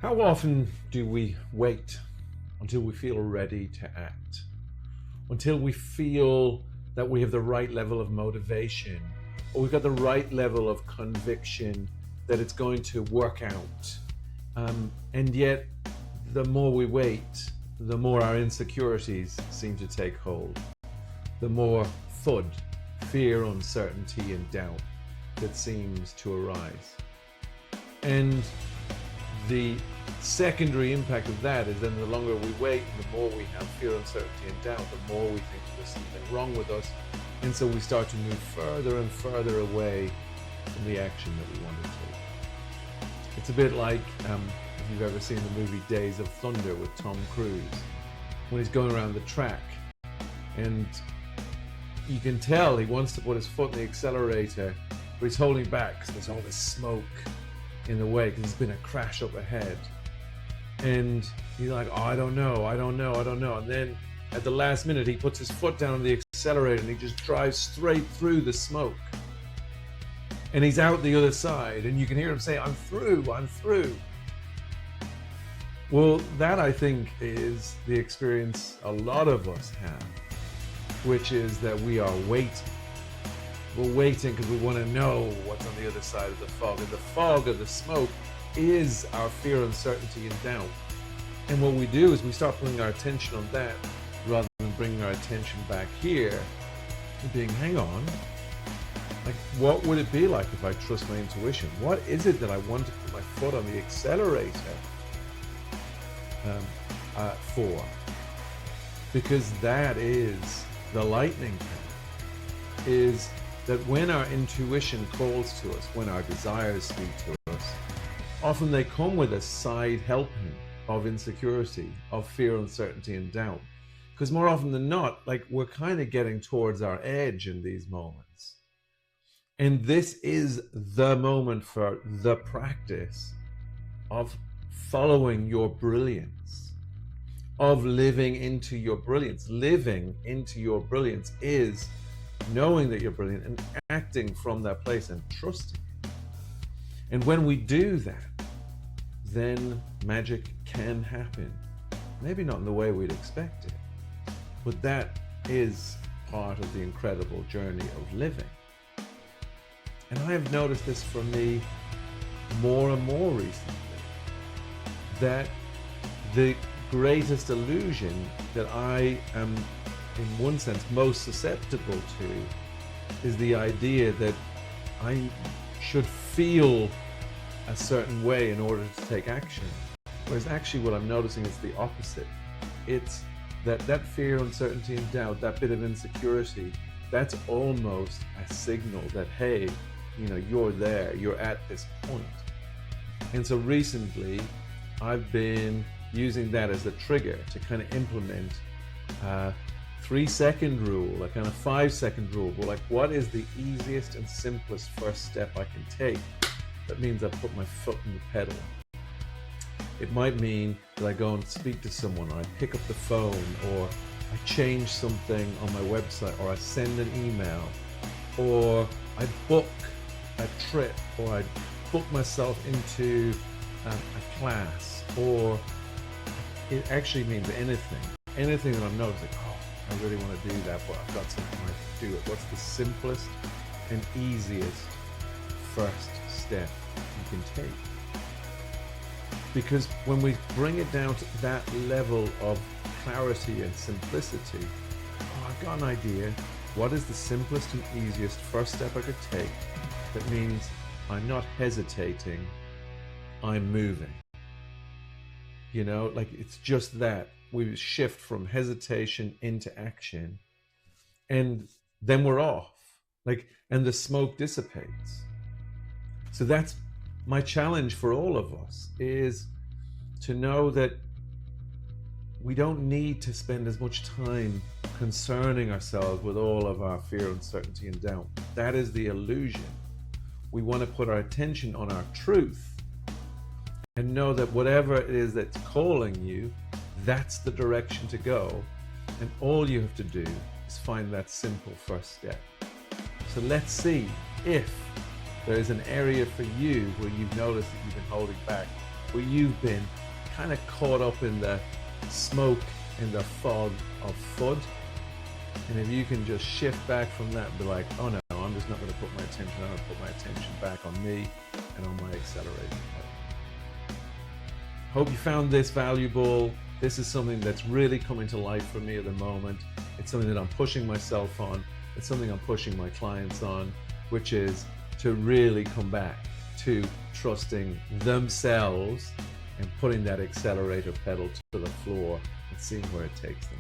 How often do we wait until we feel ready to act? Until we feel that we have the right level of motivation, or we've got the right level of conviction that it's going to work out. And yet, the more we wait, the more our insecurities seem to take hold. The more FUD, fear, uncertainty, and doubt that seems to arise. And the secondary impact of that is then the longer we wait, the more we have fear, uncertainty, and doubt, the more we think there's something wrong with us. And so we start to move further and further away from the action that we want to take. It's a bit like if you've ever seen the movie Days of Thunder with Tom Cruise, when he's going around the track and you can tell he wants to put his foot in the accelerator, but he's holding back because there's all this smoke in the way because there's been a crash up ahead. And he's like, oh, I don't know. And then at the last minute, he puts his foot down on the accelerator and he just drives straight through the smoke. And he's out the other side and you can hear him say, I'm through. Well, that I think is the experience a lot of us have, which is that we are waiting. We're waiting because we want to know what's on the other side of the fog. And the fog of the smoke is our fear, uncertainty, and doubt. And what we do is we start putting our attention on that rather than bringing our attention back here and being, hang on, like what would it be like if I trust my intuition? What is it that I want to put my foot on the accelerator for? Because that is the lightning pad, is that when our intuition calls to us, when our desires speak to us, often they come with a side helping of insecurity, of fear, uncertainty, and doubt. Because more often than not, like we're kind of getting towards our edge in these moments. And this is the moment for the practice of following your brilliance, of living into your brilliance. Living into your brilliance is knowing that you're brilliant and acting from that place and trusting it. And when we do that, then magic can happen. Maybe not in the way we'd expect it, but that is part of the incredible journey of living. And I have noticed this for me more and more recently, that the greatest illusion that I am in one sense most susceptible to is the idea that I should feel a certain way in order to take action. Whereas actually what I'm noticing is the opposite. It's that fear, uncertainty, and doubt, that bit of insecurity, that's almost a signal that, hey, you're there, you're at this point. And so recently I've been using that as a trigger to kind of implement 3-second rule, a kind of 5-second rule. Well, like what is the easiest and simplest first step I can take? That means I put my foot in the pedal. It might mean that I go and speak to someone, or I pick up the phone, or I change something on my website, or I send an email, or I book a trip, or I book myself into a class, or it actually means anything that I'm noticing, I really want to do that, but I've got something I can do it. What's the simplest and easiest first step you can take? Because when we bring it down to that level of clarity and simplicity, I've got an idea. What is the simplest and easiest first step I could take that means I'm not hesitating, I'm moving? Like it's just that. We shift from hesitation into action, and then we're off, and the smoke dissipates. So that's my challenge for all of us, is to know that we don't need to spend as much time concerning ourselves with all of our fear, uncertainty, and doubt. That is the illusion. We want to put our attention on our truth and know that whatever it is that's calling you, that's the direction to go. And all you have to do is find that simple first step. So let's see if there is an area for you where you've noticed that you've been holding back where you've been kind of caught up in the smoke and the fog of FUD. And if you can just shift back from that and be like, oh no, I'm just not going to put my attention, I'm going to put my attention back on me and on my accelerator pedal. Hope you found this valuable. This is something that's really coming to life for me at the moment. It's something that I'm pushing myself on. It's something I'm pushing my clients on, which is to really come back to trusting themselves and putting that accelerator pedal to the floor and seeing where it takes them.